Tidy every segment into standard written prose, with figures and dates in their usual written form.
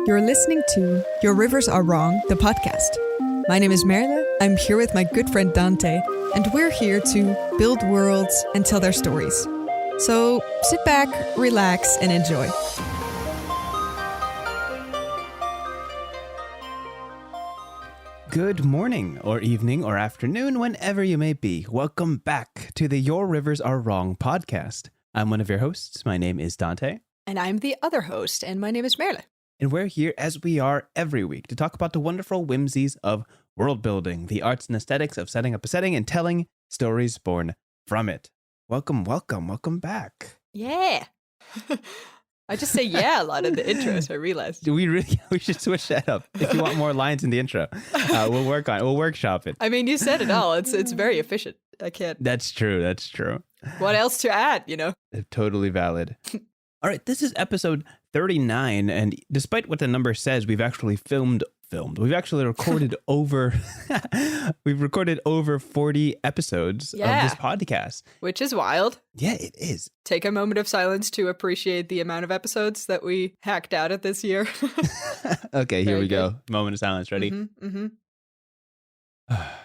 You're listening to Your Rivers Are Wrong, the podcast. My name is Merle. I'm here with my good friend Dante, and we're here to build worlds and tell their stories. So sit back, relax, and enjoy. Good morning, or evening, or afternoon, whenever you may be. Welcome back to the Your Rivers Are Wrong podcast. I'm one of your hosts. My name is Dante. And I'm the other host, and my name is Merle. And we're here, as we are every week, to talk about the wonderful whimsies of world building, the arts and aesthetics of setting up a setting and telling stories born from it. Welcome back. Yeah. I just say yeah a lot in the intro, so I realized. We should switch that up. If you want more lines in the intro, we'll workshop it. I mean, you said it all. It's very efficient. I can't. That's true. What else to add, you know? Totally valid. All right, this is episode 39, and despite what the number says, we've actually We've actually recorded we've recorded over 40 episodes of this podcast. Which is wild. Yeah, it is. Take a moment of silence to appreciate the amount of episodes that we hacked out at this year. Okay, here we go. Moment of silence. Ready? Mm-hmm.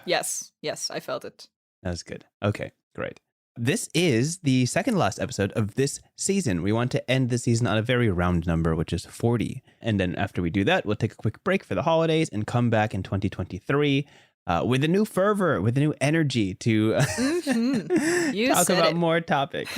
Yes, I felt it. That's good. Okay, great. This is the second last episode of this season. We want to end the season on a very round number, which is 40. And then after we do that, we'll take a quick break for the holidays and come back in 2023 with a new fervor, with a new energy to talk about more topics.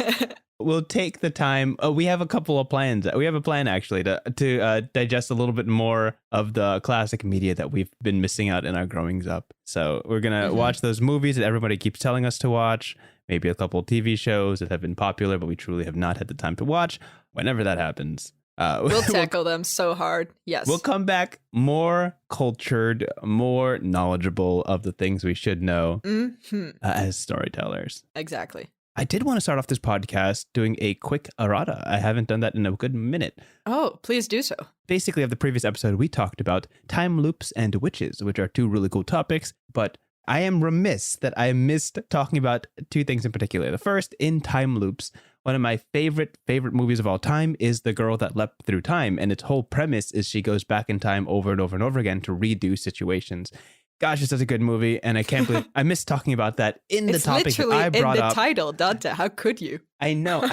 We'll take the time. We have a couple of plans. We have a plan, actually, to digest a little bit more of the classic media that we've been missing out in our growings up. So we're going to watch those movies that everybody keeps telling us to watch. Maybe a couple of TV shows that have been popular, but we truly have not had the time to watch. Whenever that happens, we'll tackle them so hard. Yes. We'll come back more cultured, more knowledgeable of the things we should know as storytellers. Exactly. I did want to start off this podcast doing a quick errata. I haven't done that in a good minute. Oh, please do so. Basically, of the previous episode, we talked about time loops and witches, which are two really cool topics, but I am remiss that I missed talking about two things in particular. The first, in time loops, one of my favorite movies of all time is The Girl That Leapt Through Time, and its whole premise is she goes back in time over and over and over again to redo situations. Gosh, it's such a good movie, and I can't believe I missed talking about that in the topic that I brought up. It's literally in the title, Dante. How could you? I know.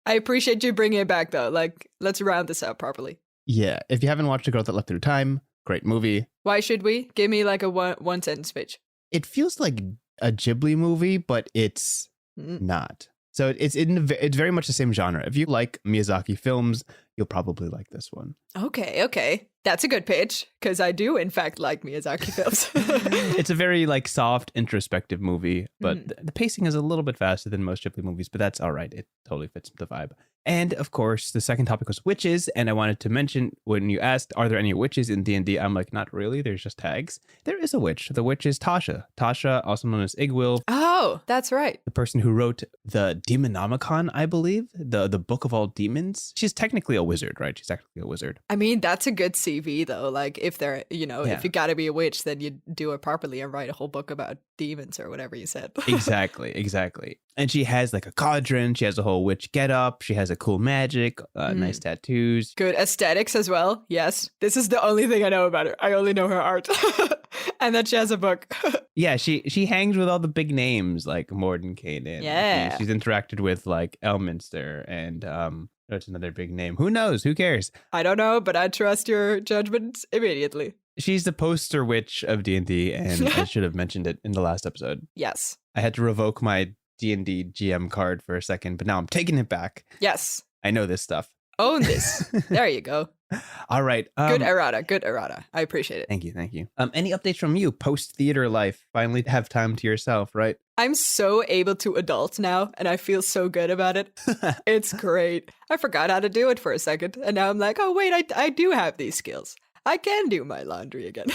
I appreciate you bringing it back, though. Like, let's round this out properly. Yeah, if you haven't watched The Girl That Leapt Through Time, great movie. Why should we? Give me like a one sentence pitch. It feels like a Ghibli movie, but it's not. So it's very much the same genre. If you like Miyazaki films, you'll probably like this one. Okay. That's a good pitch, because I do, in fact, like Miyazaki films. It's a very soft, introspective movie, but the pacing is a little bit faster than most Ghibli movies, but that's all right. It totally fits the vibe. And of course, the second topic was witches, and I wanted to mention, when you asked, are there any witches in D&D? I'm like, not really, there's just tags. There is a witch. The witch is Tasha. Tasha, also known as Igwil. Oh, that's right. The person who wrote the Demonomicon, I believe, the Book of All Demons. She's technically a wizard, right? She's technically a wizard. I mean, that's a good CV, though. Like, if they're, if you gotta be a witch, then you do it properly and write a whole book about demons or whatever you said. Exactly. And she has like a cauldron. She has a whole witch getup. She has a cool magic, nice tattoos. Good aesthetics as well. Yes. This is the only thing I know about her. I only know her art. And that she has a book. Yeah, she hangs with all the big names like Mordenkainen. Yeah. She's interacted with like Elminster and that's another big name. Who knows? Who cares? I don't know, but I trust your judgment immediately. She's the poster witch of D&D, and I should have mentioned it in the last episode. Yes. I had to revoke my D&D GM card for a second, but now I'm taking it back. Yes. I know this stuff. Own this. There you go. All right. Good errata. I appreciate it. Thank you. Any updates from you post-theater life? Finally have time to yourself, right? I'm so able to adult now, and I feel so good about it. It's great. I forgot how to do it for a second, and now I'm like, oh, wait, I do have these skills. I can do my laundry again.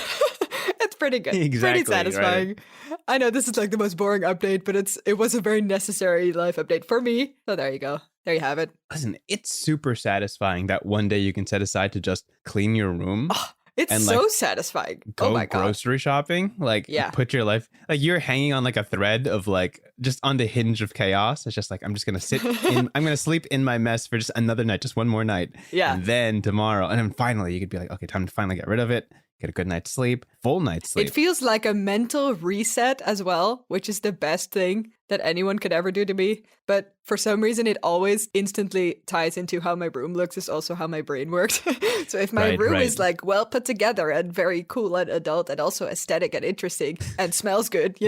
It's pretty good. Exactly, pretty satisfying. Right. I know this is like the most boring update, but it was a very necessary life update for me. So there you go. There you have it. Listen, it's super satisfying that one day you can set aside to just clean your room. Oh, It's and so like satisfying. go Oh my God. grocery shopping. Like put your life, like you're hanging on like a thread of like just on the hinge of chaos. It's just like, I'm just going to I'm going to sleep in my mess for just another night, just one more night. Yeah. And then tomorrow. And then finally you could be like, okay, time to finally get rid of it. Get a good night's sleep, full night's sleep. It feels like a mental reset as well, which is the best thing that anyone could ever do to me. But for some reason, it always instantly ties into how my room looks is also how my brain works. So if my room is like well put together and very cool and adult and also aesthetic and interesting and smells good,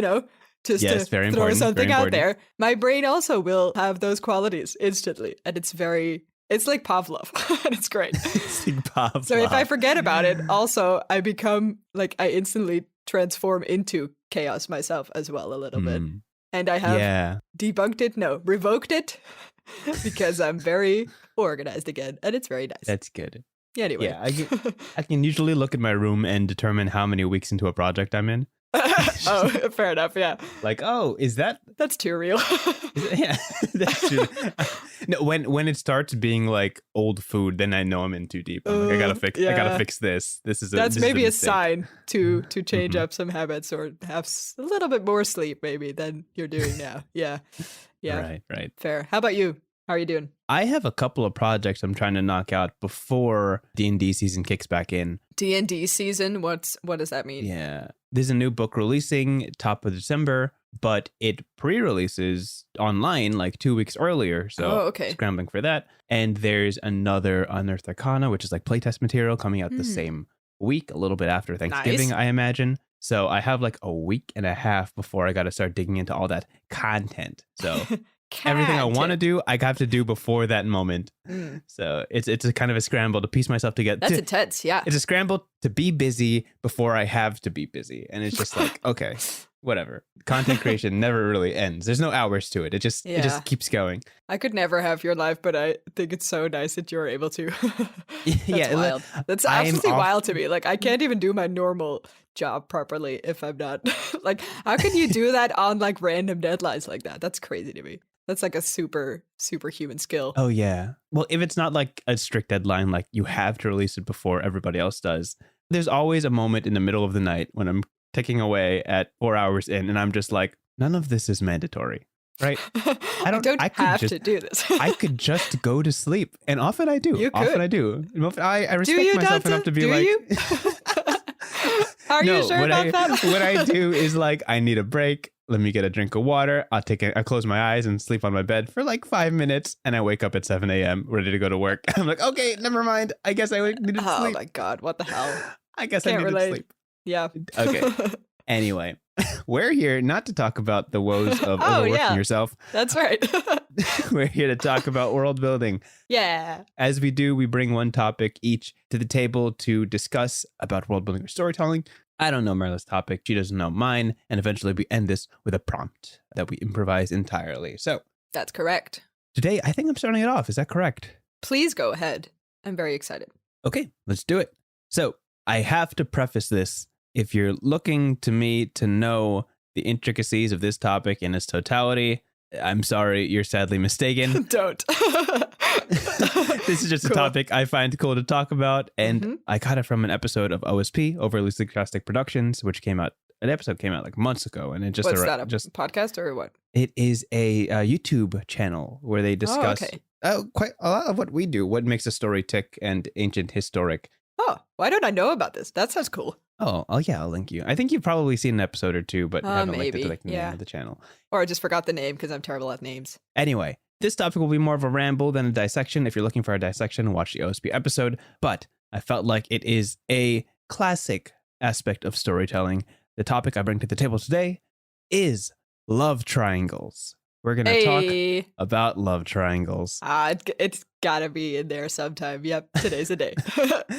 just to throw something out there, my brain also will have those qualities instantly. And it's like Pavlov, and it's great. It's like Pavlov. So if I forget about it, also, I become, like, I instantly transform into chaos myself as well a little bit. And I have revoked it, because I'm very organized again, and it's very nice. That's good. Anyway. Yeah, I can usually look at my room and determine how many weeks into a project I'm in. Oh, fair enough. Yeah. Like, oh, that's too real? Yeah, that's true. No, when it starts being like old food, then I know I'm in too deep. I'm like, I gotta fix this. That's maybe a sign to change up some habits or have a little bit more sleep maybe than you're doing now. Yeah. Right. Fair. How about you? How are you doing? I have a couple of projects I'm trying to knock out before D&D season kicks back in. D&D season? What does that mean? Yeah. There's a new book releasing top of December, but it pre-releases online like 2 weeks earlier. So scrambling for that. And there's another Unearthed Arcana, which is like playtest material coming out the same week, a little bit after Thanksgiving, I imagine. So I have like a week and a half before I got to start digging into all that content. So everything I want to do, I have to do before that moment. So it's a kind of a scramble to piece myself together. That's intense, yeah. It's a scramble to be busy before I have to be busy. And it's just like, okay, whatever. Content creation never really ends. There's no hours to it. It just keeps going. I could never have your life, but I think it's so nice that you're able to. That's wild. That's absolutely wild to me. Like, I can't even do my normal job properly if I'm not. Like, how can you do that on like random deadlines like that? That's crazy to me. That's like a superhuman skill. Oh, yeah. Well, if it's not like a strict deadline, like you have to release it before everybody else does, there's always a moment in the middle of the night when I'm ticking away at 4 hours in and I'm just like, none of this is mandatory, right? I don't have to do this. I could just go to sleep. And often I do. You could. Often I do. I respect myself enough to be like... Are you sure about that? What I do is like, I need a break. Let me get a drink of water. I close my eyes and sleep on my bed for like 5 minutes. And I wake up at 7 a.m. ready to go to work. I'm like, okay, never mind. I guess I needed to sleep. Oh my God, what the hell? I guess I needed to sleep. Yeah. Okay. Anyway, we're here not to talk about the woes of overworking yourself. That's right. We're here to talk about world building. Yeah. As we do, we bring one topic each to the table to discuss about world building or storytelling. I don't know Marla's topic. She doesn't know mine. And eventually we end this with a prompt that we improvise entirely. So that's correct. Today, I think I'm starting it off. Is that correct? Please go ahead. I'm very excited. Okay, let's do it. So I have to preface this. If you're looking to me to know the intricacies of this topic in its totality, I'm sorry, you're sadly mistaken. Don't. This is just a topic I find cool to talk about. And I got it from an episode of OSP, Overly Sarcastic Productions, which came out. An episode came out like months ago. And it just... What's that, a podcast or what? It is a YouTube channel where they discuss quite a lot of what we do, what makes a story tick and ancient historic. Oh, why don't I know about this? That sounds cool. Oh yeah, I'll link you. I think you've probably seen an episode or two, but haven't linked it to like the name of the channel. Or I just forgot the name because I'm terrible at names. Anyway, this topic will be more of a ramble than a dissection. If you're looking for a dissection, watch the OSP episode. But I felt like it is a classic aspect of storytelling. The topic I bring to the table today is love triangles. We're going to talk about love triangles. It's got to be in there sometime. Yep, today's the day.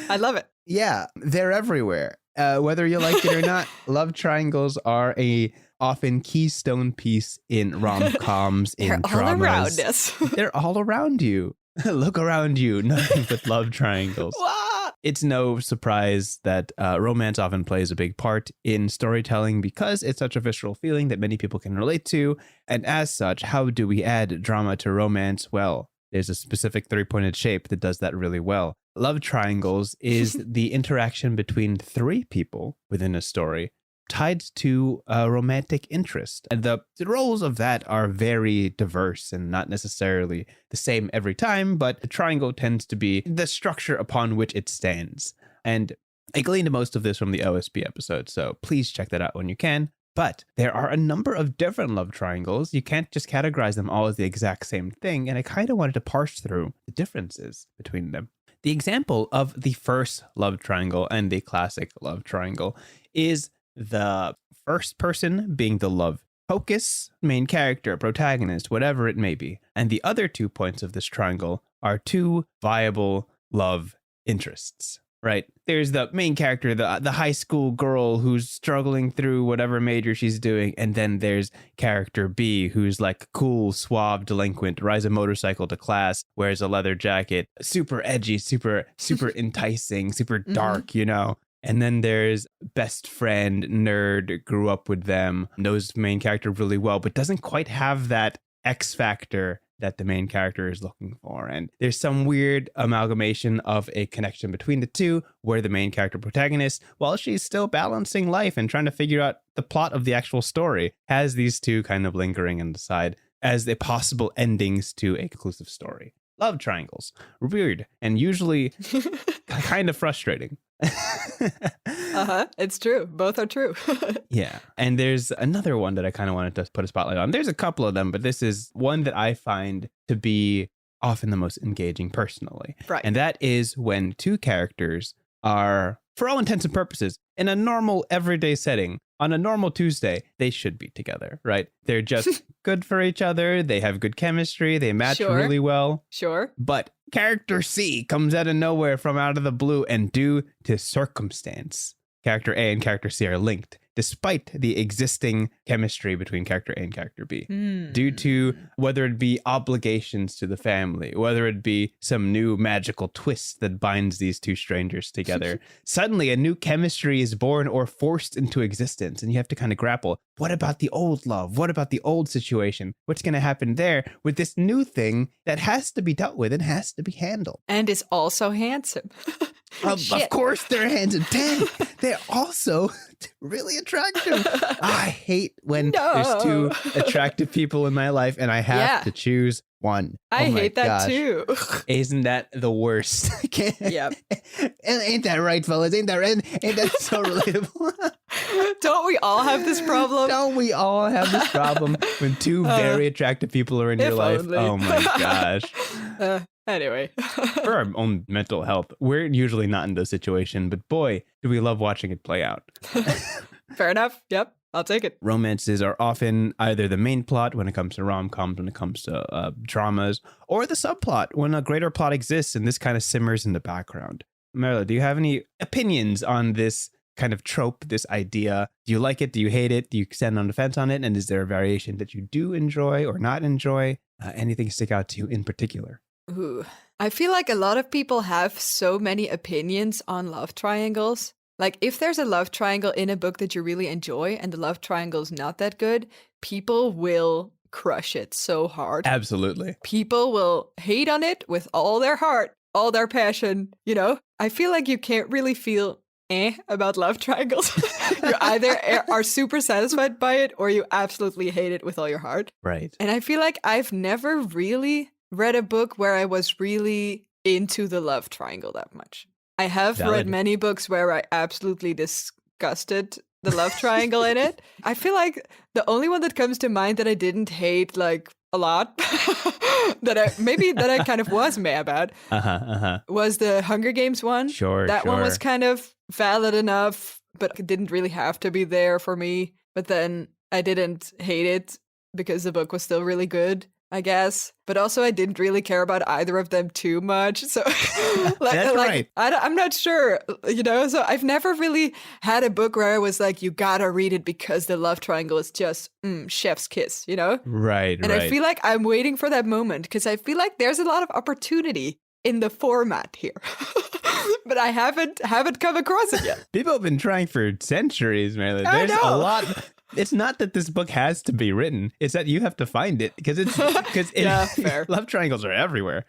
I love it. Yeah, they're everywhere. Whether you like it or not, love triangles are a often keystone piece in rom-coms, in dramas. They're all around us. They're all around you. Look around you. Nothing but love triangles. It's no surprise that romance often plays a big part in storytelling because it's such a visceral feeling that many people can relate to. And as such, how do we add drama to romance? Well, there's a specific three-pointed shape that does that really well. love triangles is the interaction between three people within a story tied to a romantic interest. And the roles of that are very diverse and not necessarily the same every time, but the triangle tends to be the structure upon which it stands. And I gleaned most of this from the OSB episode, so please check that out when you can. But there are a number of different love triangles. You can't just categorize them all as the exact same thing, and I kind of wanted to parse through the differences between them. The example of the first love triangle and the classic love triangle is the first person being the love focus, main character, protagonist, whatever it may be. And the other 2 points of this triangle are 2 viable love interests, right? There's the main character, the high school girl who's struggling through whatever major she's doing. And then there's character B, who's like cool, suave delinquent, rides a motorcycle to class, wears a leather jacket, super edgy, super enticing, super dark, you know? And then there's best friend, nerd, grew up with them, knows the main character really well, but doesn't quite have that X factor that the main character is looking for. And there's some weird amalgamation of a connection between the two, where the main character protagonist, while she's still balancing life and trying to figure out the plot of the actual story, has these two kind of lingering on the side as the possible endings to a conclusive story. Love triangles. Weird. And usually kind of frustrating. It's true. Both are true. Yeah. And there's another one that I kind of wanted to put a spotlight on. There's a couple of them, but this is one that I find to be often the most engaging personally. Right. And that is when 2 characters are, for all intents and purposes, in a normal everyday setting, on a normal Tuesday, they should be together, right? They're just good for each other. They have good chemistry. They match really well. Sure. But character C comes out of nowhere from out of the blue, and due to circumstance, character A and character C are linked, despite the existing chemistry between character A and character B. Due to whether it be obligations to the family, whether it be some new magical twist that binds these 2 strangers together, suddenly a new chemistry is born or forced into existence, and you have to kind of grapple. What about the old love? What about the old situation? What's going to happen there with this new thing that has to be dealt with and has to be handled? And is also handsome. Of course they're handsome. Dang, they're also really attractive. I hate when there's 2 attractive people in my life and I have to choose one. I hate that too. Isn't that the worst? Yep. Ain't that right, fellas? Ain't that so relatable? Don't we all have this problem? Don't we all have this problem when 2 very attractive people are in your life? Only. Oh my gosh. Anyway. For our own mental health, we're usually not in this situation, but boy, do we love watching it play out. Fair enough. Yep. I'll take it. Romances are often either the main plot when it comes to rom-coms, when it comes to dramas, or the subplot when a greater plot exists and this kind of simmers in the background. Marla, do you have any opinions on this kind of trope, this idea? Do you like it? Do you hate it? Do you stand on the fence on it? And is there a variation that you do enjoy or not enjoy? Anything stick out to you in particular? Ooh. I feel like a lot of people have so many opinions on love triangles. Like, if there's a love triangle in a book that you really enjoy and the love triangle is not that good, people will crush it so hard. Absolutely. People will hate on it with all their heart, all their passion, you know? I feel like you can't really feel about love triangles. You either are super satisfied by it or you absolutely hate it with all your heart. Right. And I feel like I've never really read a book where I was really into the love triangle that much. I have read many books where I absolutely disgusted the love triangle in it. I feel like the only one that comes to mind that I didn't hate like a lot, that I kind of was mad about, was the Hunger Games one. That one was kind of valid enough, but it didn't really have to be there for me. But then I didn't hate it because the book was still really good, I guess. But also I didn't really care about either of them too much. So right. I'm not sure, you know, so I've never really had a book where I was like, you gotta read it because the love triangle is just chef's kiss, you know? Right. And I feel like I'm waiting for that moment because I feel like there's a lot of opportunity in the format here. But I haven't come across it yet. People have been trying for centuries, man. There's a lot. It's not that this book has to be written. It's that you have to find it because fair. Love triangles are everywhere.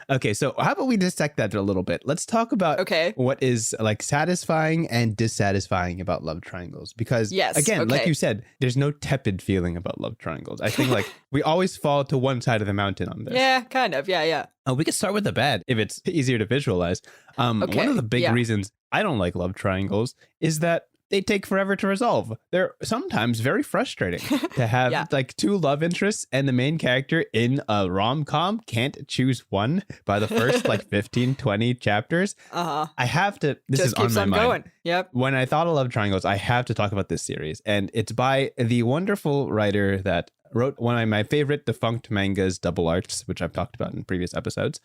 Okay, so how about we dissect that a little bit? Let's talk about what is like satisfying and dissatisfying about love triangles. Because again, like you said, there's no tepid feeling about love triangles. I think like we always fall to one side of the mountain on this. Yeah, kind of. Yeah. We could start with the bad if it's easier to visualize. One of the big reasons I don't like love triangles is that they take forever to resolve. They're sometimes very frustrating to have like two love interests and the main character in a rom-com can't choose one by the first like 15, 20 chapters. I have to, this is on my mind. Going. Yep. When I thought of love triangles, I have to talk about this series. And it's by the wonderful writer that wrote one of my favorite defunct mangas, Double Arts, which I've talked about in previous episodes.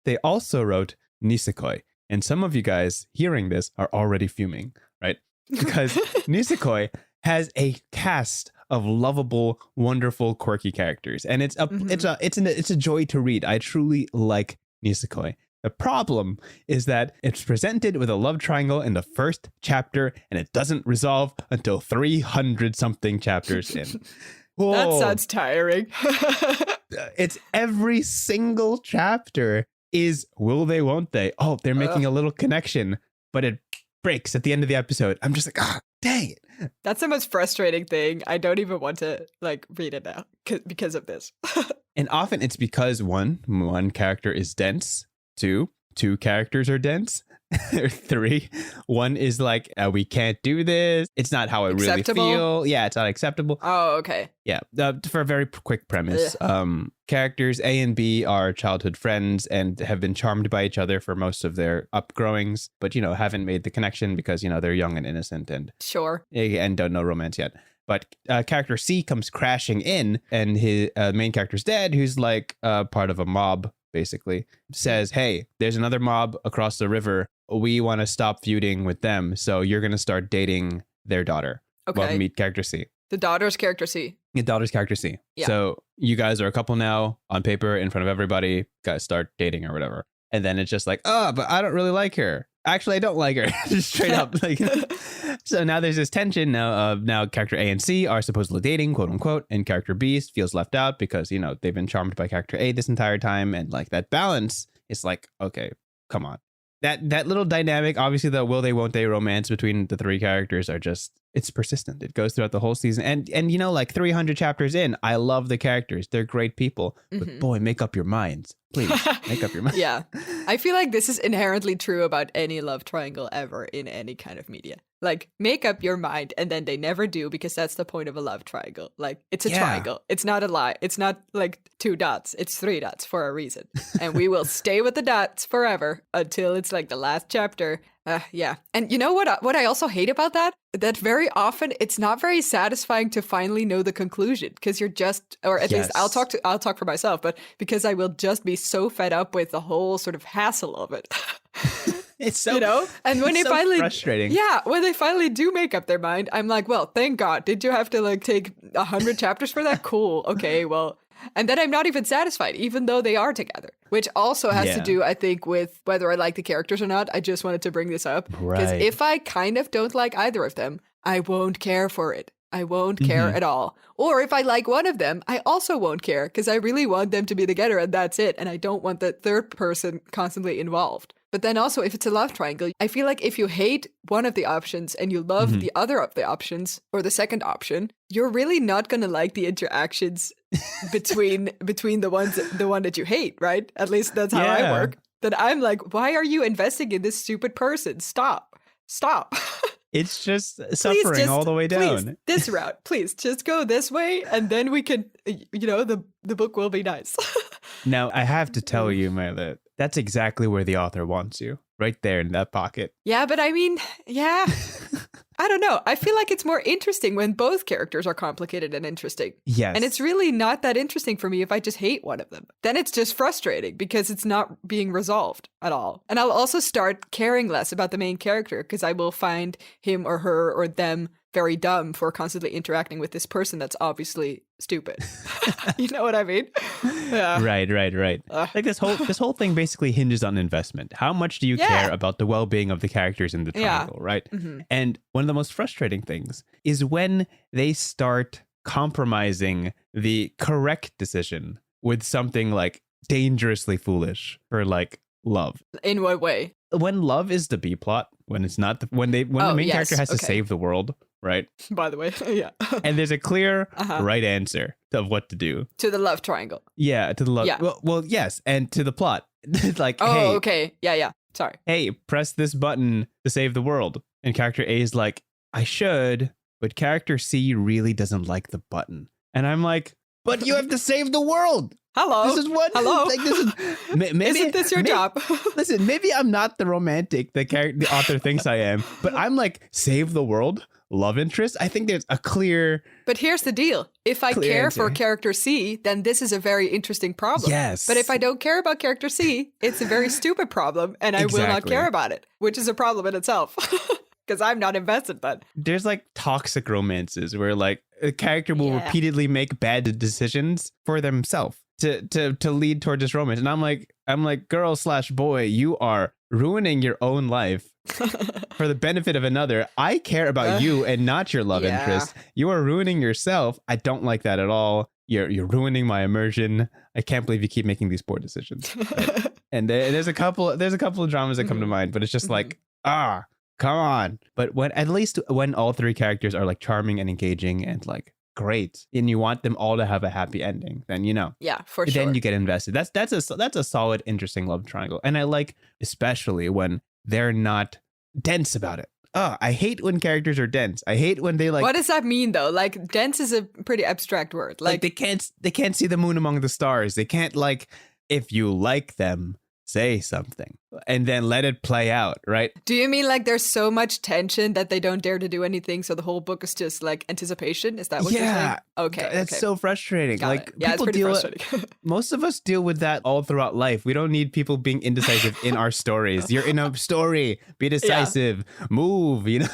They also wrote Nisekoi. And some of you guys hearing this are already fuming, right? Because Nisekoi has a cast of lovable, wonderful, quirky characters, and it's a joy to read. I truly like Nisekoi. The problem is that it's presented with a love triangle in the first chapter, and it doesn't resolve until 300 something chapters in. Whoa. That sounds tiring. It's every single chapter is will they, won't they? Oh, they're making a little connection, but it breaks at the end of the episode. I'm just like, dang it. That's the most frustrating thing. I don't even want to like read it now because of this. And often it's because one character is dense, two characters are dense, or three, one is like, we can't do this. It's not how I really feel. Yeah, it's not acceptable. Oh, okay. Yeah. For a very quick premise, characters A and B are childhood friends and have been charmed by each other for most of their upgrowings, but, haven't made the connection because, they're young and innocent and don't know romance yet. But character C comes crashing in and his main character's dad, who's like part of a mob, basically, says, hey, there's another mob across the river. We want to stop feuding with them. So you're going to start dating their daughter. Okay. Well, meet character C. The daughter's character C. Your daughter's character C. Yeah. So you guys are a couple now on paper in front of everybody. Guys start dating or whatever. And then it's just like, but I don't really like her. Actually, I don't like her. Just straight up. Like, so now there's this tension. Now character A and C are supposedly dating, quote unquote, and character B feels left out because, they've been charmed by character A this entire time. And like that balance is like, okay, come on. That little dynamic, obviously the will they, won't they romance between the three characters are just, it's persistent. It goes throughout the whole season. And like 300 chapters in, I love the characters. They're great people. But boy, make up your minds. Please, make up your mind. Yeah. I feel like this is inherently true about any love triangle ever in any kind of media. Like, make up your mind, and then they never do because that's the point of a love triangle. Like, it's a triangle. It's not a lie. It's not like 2 dots. It's 3 dots for a reason. And we will stay with the dots forever until it's like the last chapter. Yeah. And you know what I also hate about that? That very often it's not very satisfying to finally know the conclusion because you're just, or at least I'll talk for myself, but because I will just be so fed up with the whole sort of hassle of it. It's so, and when they so finally, frustrating. Yeah, when they finally do make up their mind, I'm like, well, thank God. Did you have to like take 100 chapters for that? Cool. Okay, well, and then I'm not even satisfied, even though they are together, which also has to do, I think, with whether I like the characters or not. I just wanted to bring this up because if I kind of don't like either of them, I won't care for it. I won't care at all. Or if I like one of them, I also won't care because I really want them to be together and that's it. And I don't want the third person constantly involved. But then also, if it's a love triangle, I feel like if you hate one of the options and you love the other of the options or the second option, you're really not going to like the interactions between the one that you hate, right? At least that's how I work. Then I'm like, why are you investing in this stupid person? Stop. It's just suffering all the way down. Please, this route, please just go this way. And then we can, the book will be nice. Now, I have to tell you, Mela, that's exactly where the author wants you. Right there in that pocket. Yeah, but I mean, I don't know. I feel like it's more interesting when both characters are complicated and interesting. Yes. And it's really not that interesting for me if I just hate one of them. Then it's just frustrating because it's not being resolved. at all. And I'll also start caring less about the main character because I will find him or her or them very dumb for constantly interacting with this person that's obviously stupid. You know what I mean? Yeah. Right. Like this whole thing basically hinges on investment. How much do you care about the well-being of the characters in the triangle, right? Mm-hmm. And one of the most frustrating things is when they start compromising the correct decision with something like dangerously foolish for like love. In what way? When love is the B plot, when it's not when the main character has to save the world, right? By the way, yeah. And there's a clear right answer of what to do. To the love triangle. Yeah, to the love. Yeah. Well, yes, and to the plot. Like, hey, okay. Yeah. Sorry. Hey, press this button to save the world. And character A is like, I should, but character C really doesn't like the button. And I'm like, but you have to save the world. Hello. This is what. Hello. Like, this is, maybe, Isn't this your job? Listen, maybe I'm not the romantic the author thinks I am, but I'm like, save the world, love interest. I think there's a clear. But here's the deal. If I care for character C, then this is a very interesting problem. Yes. But if I don't care about character C, it's a very stupid problem, and I will not care about it, which is a problem in itself. Because I'm not invested then. There's like toxic romances where like a character will repeatedly make bad decisions for themselves to lead towards this romance. And I'm like, girl/boy, you are ruining your own life for the benefit of another. I care about you and not your love interest. You are ruining yourself. I don't like that at all. You're ruining my immersion. I can't believe you keep making these poor decisions. Right? And there's a couple of dramas that come to mind, but it's just like, come on. But when all three characters are like charming and engaging and like great, and you want them all to have a happy ending, then for sure. Then you get invested. That's a solid, interesting love triangle. And I like especially when they're not dense about it. I hate when characters are dense. I hate when they like. What does that mean though? Like dense is a pretty abstract word. Like they can't see the moon among the stars. They can't like, if you like them, say something and then let it play out, right? Do you mean like there's so much tension that they don't dare to do anything, so the whole book is just like anticipation? Is that what you're saying? Okay. That's so frustrating. Got it. Yeah, it's pretty frustrating. Most of us deal with that all throughout life. We don't need people being indecisive in our stories. You're in a story. Be decisive. Move, you know?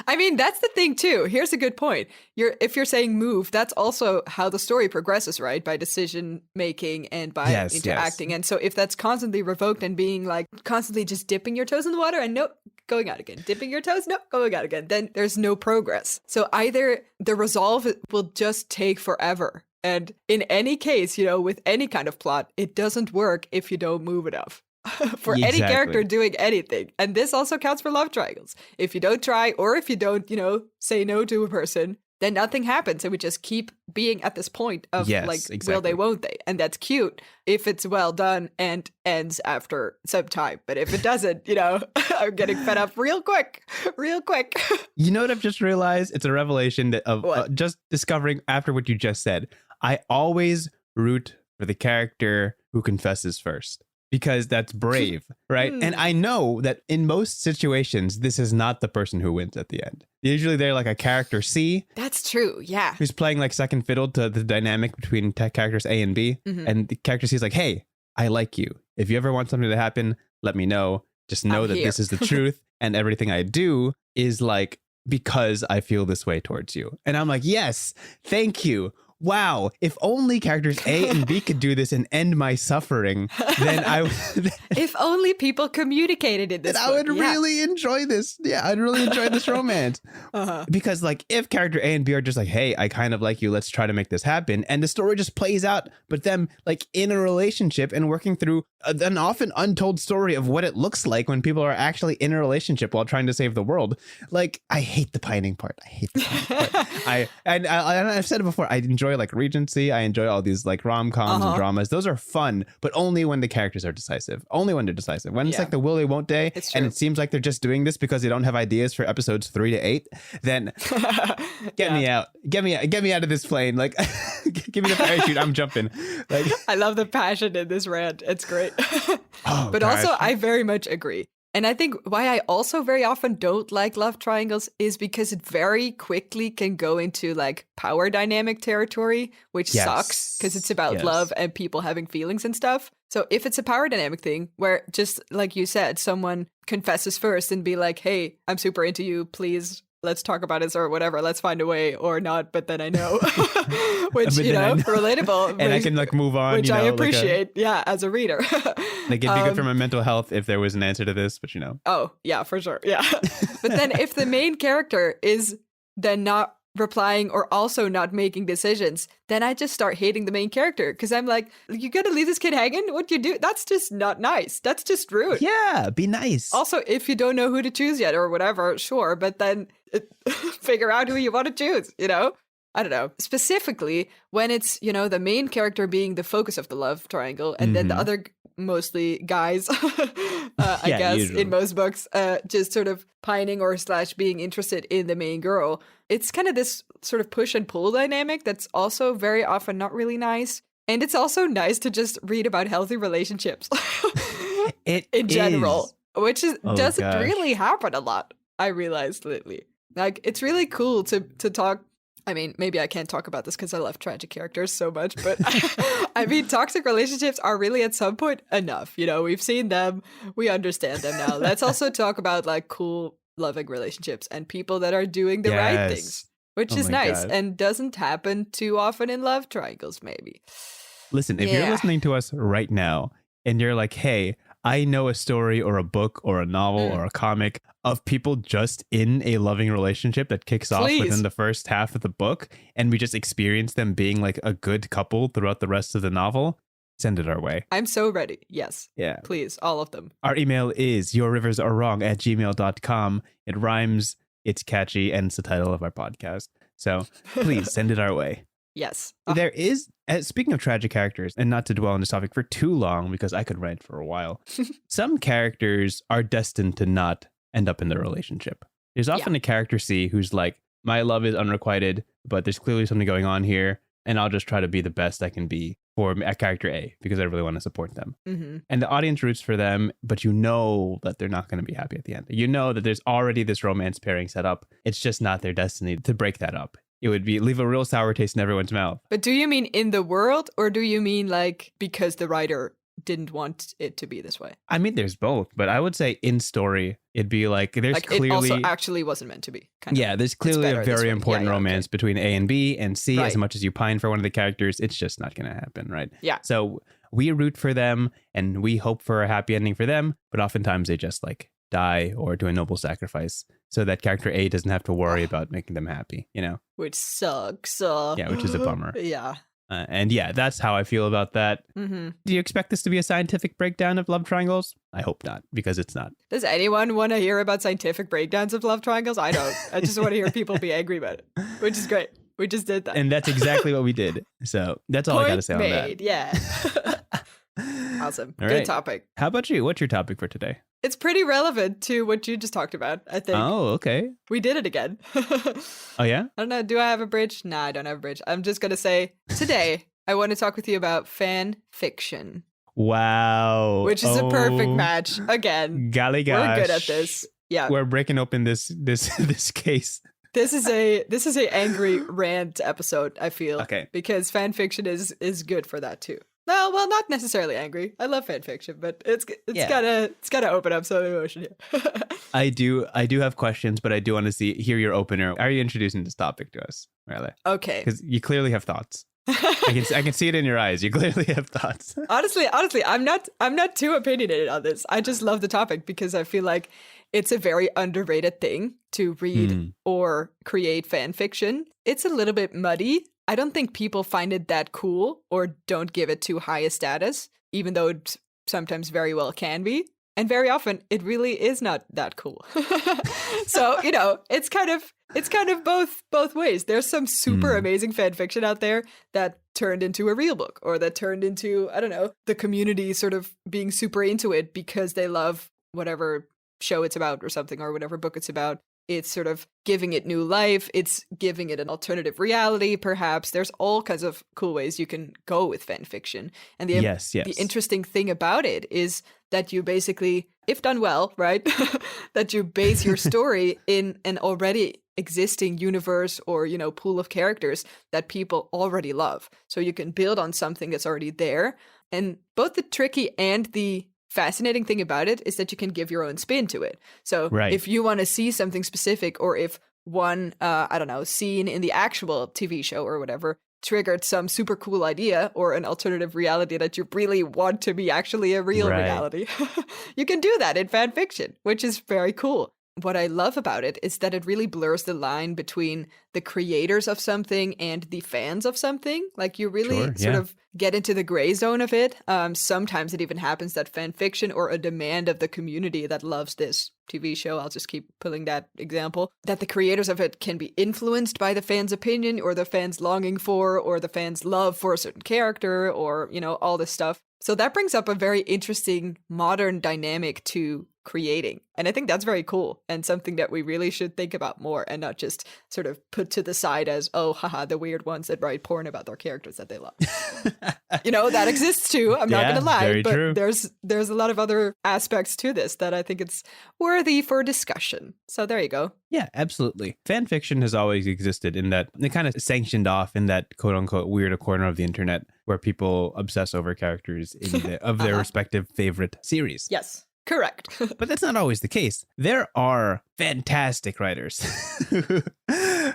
I mean, that's the thing too. Here's a good point. If you're saying move, that's also how the story progresses, right? By decision making and by interacting. Yes. And so if that's constantly revoked and being like constantly just dipping your toes in the water and nope, going out again, dipping your toes, nope, going out again, then there's no progress. So either the resolve will just take forever. And in any case, with any kind of plot, it doesn't work if you don't move enough. For any character doing anything. And this also counts for love triangles. If you don't try, or if you don't, say no to a person, then nothing happens. And we just keep being at this point of will they, won't they? And that's cute if it's well done and ends after some time. But if it doesn't, I'm getting fed up real quick. You know what I've just realized? It's a revelation of just discovering after what you just said. I always root for the character who confesses first. Because that's brave, right? And I know that in most situations, this is not the person who wins at the end. Usually they're like a character C. That's true, yeah. Who's playing like second fiddle to the dynamic between characters A and B. Mm-hmm. And the character C is like, hey, I like you. If you ever want something to happen, let me know. Just know that this is the truth. And everything I do is like, because I feel this way towards you. And I'm like, yes, thank you. Wow, if only characters A and B could do this and end my suffering, then if only people communicated in this book. I would really enjoy this. Yeah, I'd really enjoy this romance. Because like if character A and B are just like, hey, I kind of like you, let's try to make this happen. And the story just plays out, but them like in a relationship and working through an often untold story of what it looks like when people are actually in a relationship while trying to save the world. Like, I hate the pining part. I've said it before, I enjoy like Regency. I enjoy all these like rom-coms and dramas. Those are fun, but only when the characters are decisive. Only when they're decisive. When it's like the will they won't they, and it seems like they're just doing this because they don't have ideas for episodes 3 to 8, then get me out. Get me out of this plane. Like, give me the parachute. I'm jumping. Like, I love the passion in this rant. It's great. But also, I very much agree. And I think why I also very often don't like love triangles is because it very quickly can go into like power dynamic territory, which sucks because it's about love and people having feelings and stuff. So if it's a power dynamic thing where, just like you said, someone confesses first and be like, hey, I'm super into you, please, let's talk about it or whatever, let's find a way, or not, but then I know. Which, you know, relatable. And I can like move on. Which I appreciate, as a reader. Like it'd be good for my mental health if there was an answer to this, but you know. Oh, yeah, for sure. Yeah. But then if the main character is then not replying or also not making decisions, then I just start hating the main character because I'm like, you gotta leave this kid hanging? What you do? That's just not nice. That's just rude. Yeah, be nice. Also, if you don't know who to choose yet or whatever, sure, but then figure out who you want to choose, you know? I don't know. Specifically, when it's, you know, the main character being the focus of the love triangle and then the other mostly guys, I guess, usually. In most books, just sort of pining or / being interested in the main girl. It's kind of this sort of push and pull dynamic that's also very often not really nice. And it's also nice to just read about healthy relationships in general, which doesn't really happen a lot, I realized lately. Like, it's really cool to talk. I mean, maybe I can't talk about this because I love tragic characters so much, but I mean, toxic relationships are really at some point enough. You know, we've seen them. We understand them now. Let's also talk about like cool, loving relationships and people that are doing the right things, which is nice and doesn't happen too often in love triangles, maybe. Listen, if you're listening to us right now and you're like, hey, I know a story or a book or a novel or a comic of people just in a loving relationship that kicks off within the first half of the book, and we just experience them being like a good couple throughout the rest of the novel, send it our way. I'm so ready. Yes. Yeah. Please, all of them. Our email is yourriversarewrong@gmail.com. It rhymes, it's catchy, and it's the title of our podcast. So please send it our way. Yes. There is, speaking of tragic characters, and not to dwell on this topic for too long because I could rant for a while, some characters are destined to not end up in the relationship. There's often a character C who's like, my love is unrequited, but there's clearly something going on here, and I'll just try to be the best I can be for a character A because I really want to support them. Mm-hmm. And the audience roots for them, but you know that they're not going to be happy at the end. You know that there's already this romance pairing set up. It's just not their destiny to break that up. It would be leave a real sour taste in everyone's mouth. But do you mean in the world, or do you mean like because the writer didn't want it to be this way? I mean, there's both, but I would say in story, it'd be like there's like clearly... It also actually wasn't meant to be. There's clearly a very important romance between A and B, and C, as much as you pine for one of the characters, it's just not going to happen, right? Yeah. So we root for them, and we hope for a happy ending for them, but oftentimes they just like die or do a noble sacrifice so that character A doesn't have to worry about making them happy, you know? Which sucks. Yeah, which is a bummer. Yeah. And that's how I feel about that. Mm-hmm. Do you expect this to be a scientific breakdown of love triangles? I hope not, because it's not. Does anyone want to hear about scientific breakdowns of love triangles? I don't. I just want to hear people be angry about it, which is great. We just did that. And that's exactly what we did. So that's all I got to say on that. Yeah. Awesome. All Good right. topic. How about you? What's your topic for today? It's pretty relevant to what you just talked about, I think. Oh, okay. We did it again. Oh, yeah? I don't know. Do I have a bridge? Nah, I don't have a bridge. I'm just going to say today, I want to talk with you about fan fiction. Wow. Which is a perfect match. Again. Golly gosh. We're good at this. Yeah. We're breaking open this case. This is a angry rant episode, I feel. Okay. Because fan fiction is good for that too. No, well, not necessarily angry. I love fan fiction, but it's gotta open up some emotion here. I do have questions, but I do want to hear your opener. Are you introducing this topic to us, Riley? Okay. Because you clearly have thoughts. I can see it in your eyes. You clearly have thoughts. Honestly, I'm not too opinionated on this. I just love the topic because I feel like it's a very underrated thing to read or create fan fiction. It's a little bit muddy. I don't think people find it that cool or don't give it too high a status, even though it sometimes very well can be. And very often it really is not that cool. So, it's kind of both ways. There's some super amazing fan fiction out there that turned into a real book or that turned into, I don't know, the community sort of being super into it because they love whatever show it's about or something or whatever book it's about. It's sort of giving it new life. It's giving it an alternative reality, perhaps. There's all kinds of cool ways you can go with fan fiction. And the interesting thing about it is that you basically, if done well, right, that you base your story in an already existing universe or, pool of characters that people already love. So you can build on something that's already there. And both the tricky and the fascinating thing about it is that you can give your own spin to it. So if you want to see something specific, or if one, scene in the actual TV show or whatever triggered some super cool idea or an alternative reality that you really want to be actually a real reality, you can do that in fan fiction, which is very cool. What I love about it is that it really blurs the line between the creators of something and the fans of something. Like, you really sort of get into the gray zone of it. Sometimes it even happens that fan fiction or a demand of the community that loves this TV show, I'll just keep pulling that example, that the creators of it can be influenced by the fans' opinion or the fans' longing for, or the fans' love for a certain character, or, all this stuff. So that brings up a very interesting modern dynamic to creating. And I think that's very cool and something that we really should think about more, and not just sort of put to the side as, oh, haha, the weird ones that write porn about their characters that they love. That exists too. I'm not going to lie, but true. There's a lot of other aspects to this that I think it's worthy for discussion. So there you go. Yeah, absolutely. Fan fiction has always existed in that they kind of sanctioned off in that quote unquote weird corner of the internet where people obsess over characters of their respective favorite series. Yes. Correct. But that's not always the case. There are fantastic writers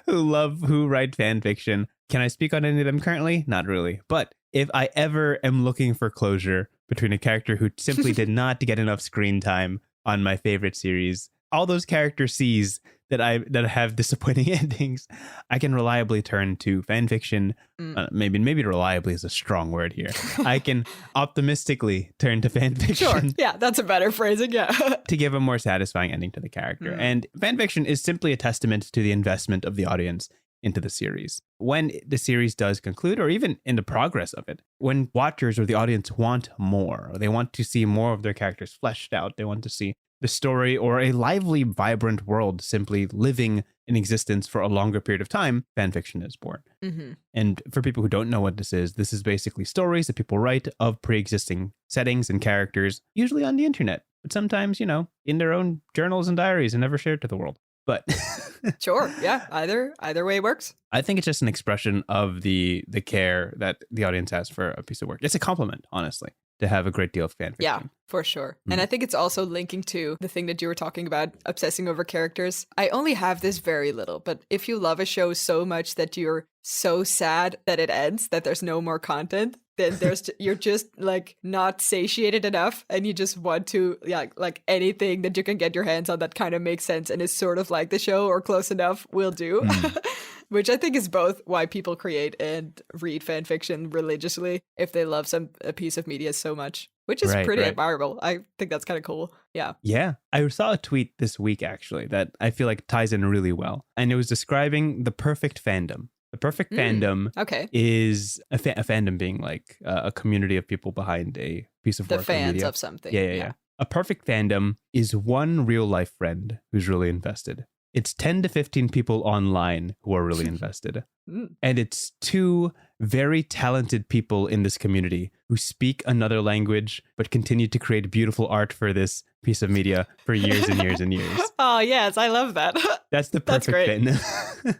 who write fan fiction. Can I speak on any of them currently? Not really. But if I ever am looking for closure between a character who simply did not get enough screen time on my favorite series, all those character C's that have disappointing endings, I can reliably turn to fan fiction. Maybe reliably is a strong word here. I can optimistically turn to fan fiction. Sure. Yeah, that's a better phrasing. Yeah. To give a more satisfying ending to the character. And fan fiction is simply a testament to the investment of the audience into the series. When the series does conclude, or even in the progress of it, when watchers or the audience want more, or they want to see more of their characters fleshed out, they want to see the story or a lively, vibrant world simply living in existence for a longer period of time, fanfiction is born. Mm-hmm. And for people who don't know what this is basically stories that people write of pre-existing settings and characters, usually on the internet, but sometimes, in their own journals and diaries, and never shared to the world. But sure, yeah, either way works. I think it's just an expression of the care that the audience has for a piece of work. It's a compliment, honestly, to have a great deal of fan fiction. Yeah, for sure. And I think it's also linking to the thing that you were talking about, obsessing over characters. I only have this very little, but if you love a show so much that you're so sad that it ends, that there's no more content, then you're just like not satiated enough, and you just want to like anything that you can get your hands on that kind of makes sense and is sort of like the show or close enough will do. Which I think is both why people create and read fan fiction religiously if they love a piece of media so much, which is pretty admirable. I think that's kind of cool. Yeah. Yeah. I saw a tweet this week, actually, that I feel like ties in really well. And it was describing the perfect fandom. The perfect fandom is a fandom being like a community of people behind a piece of work. The fans of something. Yeah. A perfect fandom is one real life friend who's really invested. It's 10 to 15 people online who are really invested. And it's two very talented people in this community who speak another language, but continue to create beautiful art for this piece of media for years and years and years. Oh, yes. I love that. That's the perfect fandom.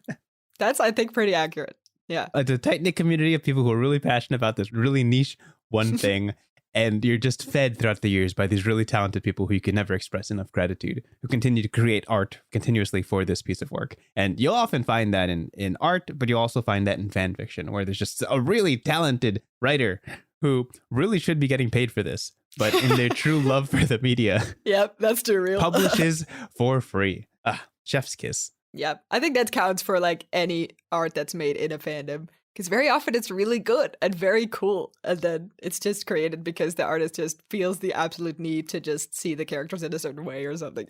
That's, I think, pretty accurate. Yeah. It's a tight-knit community of people who are really passionate about this really niche one thing. And you're just fed throughout the years by these really talented people who you can never express enough gratitude, who continue to create art continuously for this piece of work. And you'll often find that in art, but you'll also find that in fan fiction, where there's just a really talented writer who really should be getting paid for this, but in their true love for the media, yep, that's too real. Publishes for free. Chef's kiss. Yep. I think that counts for like any art that's made in a fandom. Because very often it's really good and very cool. And then it's just created because the artist just feels the absolute need to just see the characters in a certain way or something.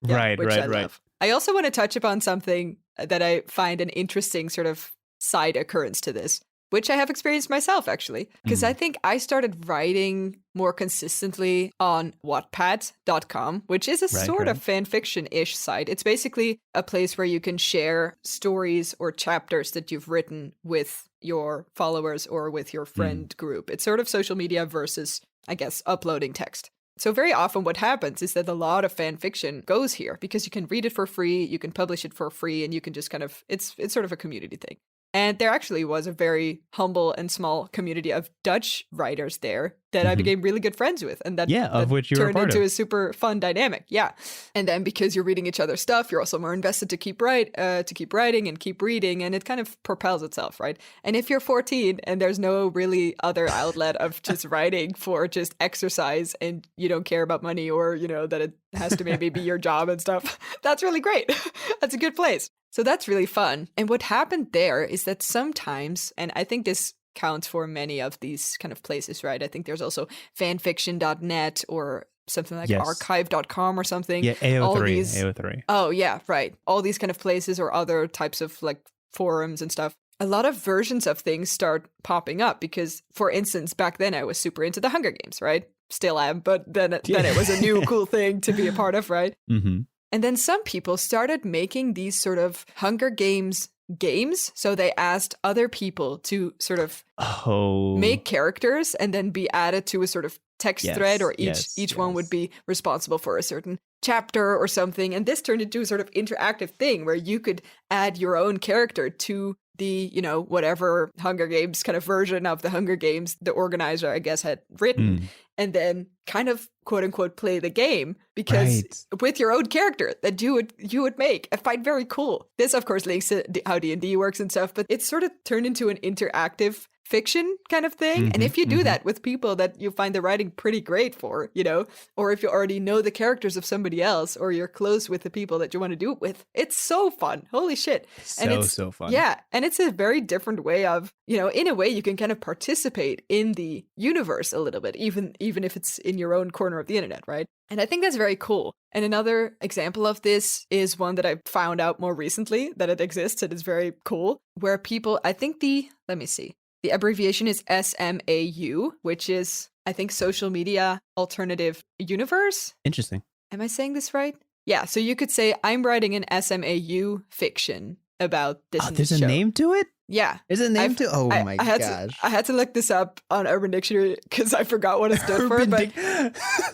Right. Love. I also want to touch upon something that I find an interesting sort of side occurrence to this. which I have experienced myself, actually, because I think I started writing more consistently on Wattpad.com, which is a sort of fanfiction-ish site. It's basically a place where you can share stories or chapters that you've written with your followers or with your friend group. It's sort of social media versus, I guess, uploading text. So very often what happens is that a lot of fan fiction goes here because you can read it for free, you can publish it for free, and you can just kind of, it's sort of a community thing. And there actually was a very humble and small community of Dutch writers there that I became really good friends with. And that, of which you were turned part into of. a super fun dynamic. Yeah. And then because you're reading each other's stuff, you're also more invested to keep writing and keep reading. And it kind of propels itself, right? And if you're 14 and there's no really other outlet of just writing for just exercise and you don't care about money or, that it has to maybe be your job and stuff, that's really great. That's a good place. So that's really fun. And what happened there is that sometimes, and I think this counts for many of these kind of places, right? I think there's also fanfiction.net or something like archive.com or something. Yeah, AO3. Oh, yeah, right. All these kind of places or other types of like forums and stuff. A lot of versions of things start popping up because, for instance, back then I was super into the Hunger Games, right? Still am, but then it was a new cool thing to be a part of, right? Mm-hmm. And then some people started making these sort of Hunger Games games. So they asked other people to sort of make characters and then be added to a sort of text thread, or each one would be responsible for a certain chapter or something. And this turned into a sort of interactive thing where you could add your own character to the, whatever Hunger Games kind of version of the Hunger Games the organizer, I guess, had written, and then kind of quote unquote play the game because with your own character that you would make. I find very cool. This, of course, links to how D&D works and stuff, but it's sort of turned into an interactive fiction kind of thing. And if you do that with people that you find the writing pretty great for, or if you already know the characters of somebody else, or you're close with the people that you want to do it with, it's so fun. Holy shit. It's so fun. Yeah. And it's a very different way of, in a way you can kind of participate in the universe a little bit, even if it's in your own corner of the internet, right? And I think that's very cool. And another example of this is one that I found out more recently that it exists and is very cool, where people, I think let me see. The abbreviation is SMAU, which is, I think, Social Media Alternative Universe. Interesting. Am I saying this right? Yeah, so you could say, I'm writing an SMAU fiction about this and this there's show. A name to it? Yeah. Is it a name to it? Oh my gosh. I had to look this up on Urban Dictionary because I forgot what it stood for, but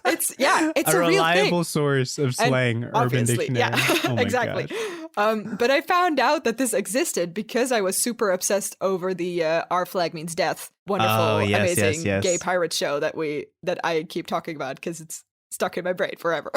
it's a real reliable thing. Source of slang, Urban Dictionary. Yeah, oh my exactly. gosh. But I found out that this existed because I was super obsessed over the Our Flag Means Death, wonderful, amazing gay pirate show that I keep talking about because it's stuck in my brain forever.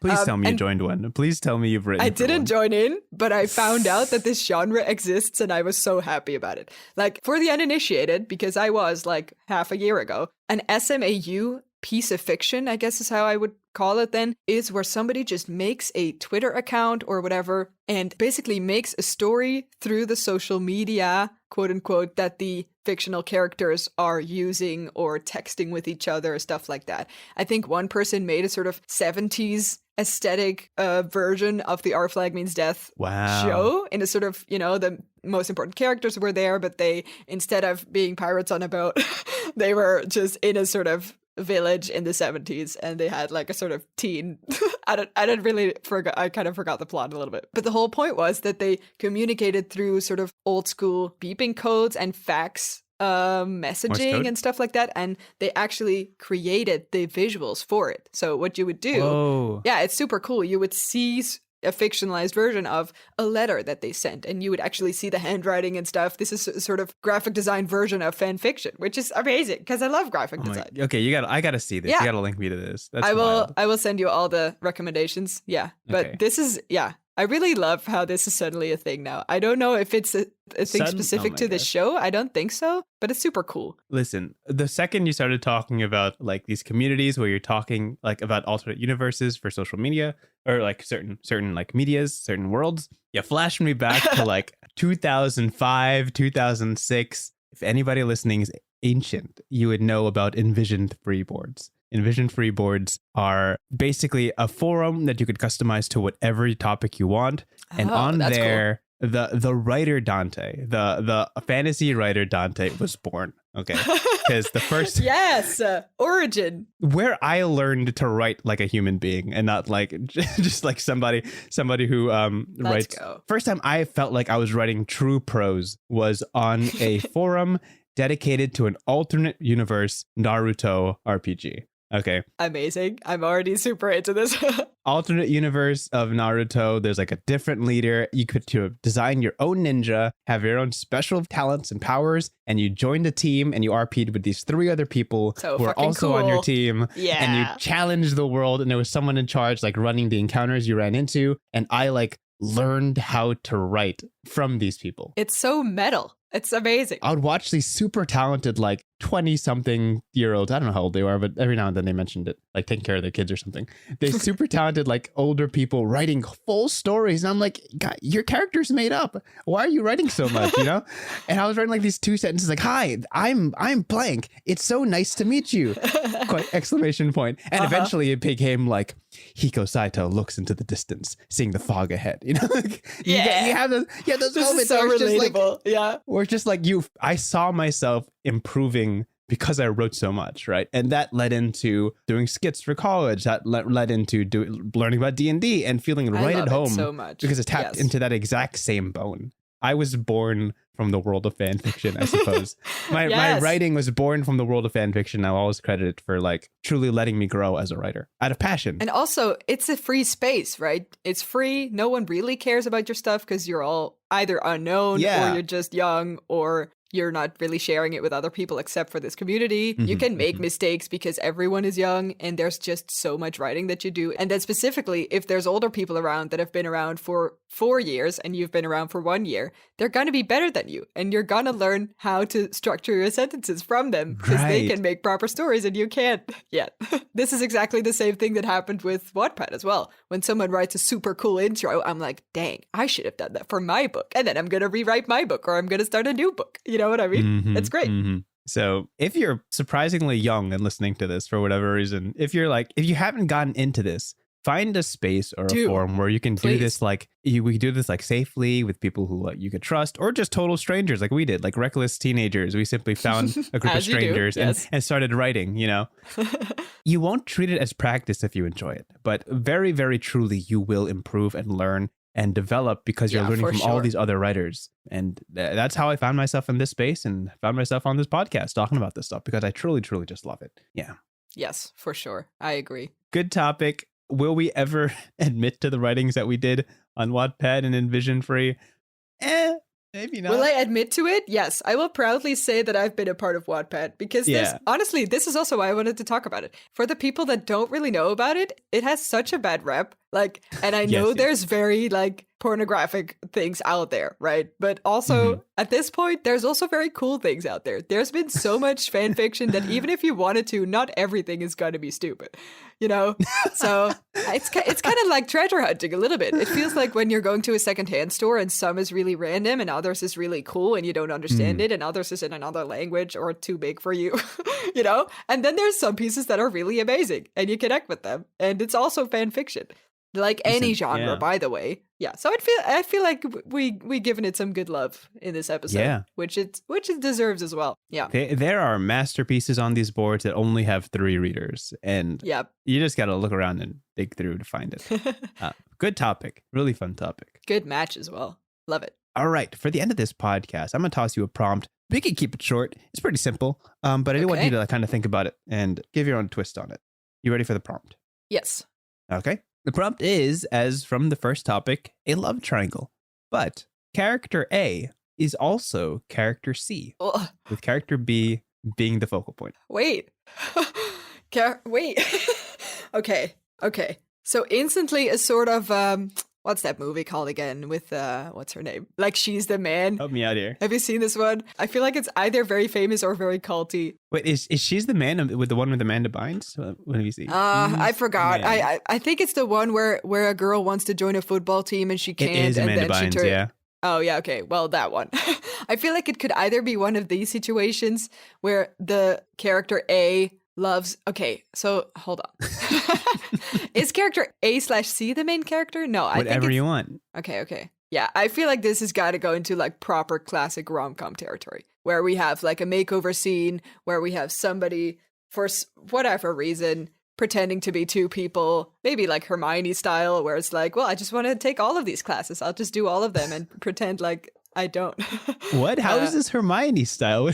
Please tell me you joined one. Please tell me you've written. I didn't join in, but I found out that this genre exists and I was so happy about it. Like, for the uninitiated, because I was like half a year ago, an SMAU piece of fiction, I guess is how I would call it then, is where somebody just makes a Twitter account or whatever and basically makes a story through the social media, quote unquote, that the fictional characters are using or texting with each other, stuff like that. I think one person made a sort of 70s aesthetic version of the Our Flag Means Death show in a sort of, the most important characters were there, but they, instead of being pirates on a boat, they were just in a sort of village in the 70s, and they had like a sort of teen I kind of forgot the plot a little bit, but the whole point was that they communicated through sort of old school beeping codes and fax messaging and stuff like that, and they actually created the visuals for it. So what you would do, it's super cool. You would see a fictionalized version of a letter that they sent, and you would actually see the handwriting and stuff. This is a sort of graphic design version of fan fiction, which is amazing because I love graphic design. Okay, I gotta see this. You gotta link me to this. That's I will send you all the recommendations. Yeah, but this is I really love how this is suddenly a thing now. I don't know if it's a thing specific to this show. I don't think so, but it's super cool. Listen, the second you started talking about like these communities where you're talking like about alternate universes for social media or like certain like medias, certain worlds, you flashed me back to like 2005, 2006. If anybody listening is ancient, you would know about envisioned free boards. Envision free boards are basically a forum that you could customize to whatever topic you want. And on there, the writer Dante, the fantasy writer Dante was born. Okay, because the first yes, origin where I learned to write like a human being and not like just like somebody who writes. Go. First time I felt like I was writing true prose was on a forum dedicated to an alternate universe Naruto RPG. Okay. Amazing. I'm already super into this. Alternate universe of Naruto. There's like a different leader. You could design your own ninja, have your own special talents and powers, and you joined a team and you RP'd with these 3 other people who are also on your team. Yeah. And you challenged the world, and there was someone in charge like running the encounters you ran into. And I like learned how to write from these people. It's so metal. It's amazing. I would watch these super talented, like 20-something-year-olds. I don't know how old they are, but every now and then they mentioned it, like taking care of their kids or something. They're super talented, like older people writing full stories. And I'm like, God, your character's made up. Why are you writing so much, you know? And I was writing like these 2 sentences like, hi, I'm blank. It's so nice to meet you. Exclamation point. And eventually it became like, Hiko Saito looks into the distance, seeing the fog ahead. You know, you have those this moments is so where it's just relatable. like, where it's just like I saw myself improving because I wrote so much, right? And that led into doing skits for college. That led into learning about D&D and feeling right at home so much because it tapped into that exact same bone. I was born from the world of fan fiction, I suppose. My writing was born from the world of fan fiction. I'll always credit it for like truly letting me grow as a writer out of passion. And also, it's a free space, right? It's free. No one really cares about your stuff because you're all either unknown or you're just young or you're not really sharing it with other people except for this community. You can make mistakes because everyone is young and there's just so much writing that you do. And then specifically, if there's older people around that have been around for 4 years and you've been around for 1 year, they're going to be better than you. And you're going to learn how to structure your sentences from them because they can make proper stories and you can't yet. This is exactly the same thing that happened with Wattpad as well. When someone writes a super cool intro, I'm like, dang, I should have done that for my book. And then I'm going to rewrite my book or I'm going to start a new book. You know what I mean? It's great. So if you're surprisingly young and listening to this for whatever reason, if you haven't gotten into this, find a space or a forum where you can do this like we do this like safely with people who you could trust, or just total strangers like we did, like reckless teenagers. We simply found a group of strangers and started writing, you know. You won't treat it as practice if you enjoy it, but very, very truly you will improve and learn and develop because you're learning from all these other writers. And that's how I found myself in this space and found myself on this podcast talking about this stuff because I truly, truly just love it. Yeah. Yes, for sure. I agree. Good topic. Will we ever admit to the writings that we did on Wattpad and Envision Free? Maybe not. Will I admit to it? Yes. I will proudly say that I've been a part of Wattpad because honestly, this is also why I wanted to talk about it. For the people that don't really know about it, it has such a bad rep. Like, and I know there's very like pornographic things out there, right? But also at this point, there's also very cool things out there. There's been so much fan fiction that even if you wanted to, not everything is going to be stupid, you know? So it's kind of like treasure hunting a little bit. It feels like when you're going to a secondhand store and some is really random and others is really cool and you don't understand it and others is in another language or too big for you, you know? And then there's some pieces that are really amazing and you connect with them. And it's also fan fiction. Like any genre, by the way. Yeah. So I feel like we given it some good love in this episode, which it deserves as well. Yeah. There are masterpieces on these boards that only have 3 readers, and you just got to look around and dig through to find it. Good topic. Really fun topic. Good match as well. Love it. All right. For the end of this podcast, I'm going to toss you a prompt. We can keep it short. It's pretty simple, but I do want you to kind of think about it and give your own twist on it. You ready for the prompt? Yes. Okay. The prompt is, as from the first topic, a love triangle. But character A is also character C, with character B being the focal point. Wait. Wait. Okay. So instantly a sort of, what's that movie called again with, what's her name? Like She's the Man. Help me out here. Have you seen this one? I feel like it's either very famous or very culty. Wait, is She's the Man with the one with Amanda Bynes? What have you seen? I forgot. I think it's the one where a girl wants to join a football team and she can't. It is Amanda Bynes, yeah. Oh, yeah, okay. Well, that one. I feel like it could either be one of these situations where the character A loves... Okay, so hold on. Is character A/C the main character? No, I think whatever you want. Okay. Yeah, I feel like this has got to go into like proper classic rom-com territory where we have like a makeover scene where we have somebody for whatever reason pretending to be two people, maybe like Hermione style, where it's like, well, I just want to take all of these classes. I'll just do all of them and pretend like I don't. What? How is this Hermione style?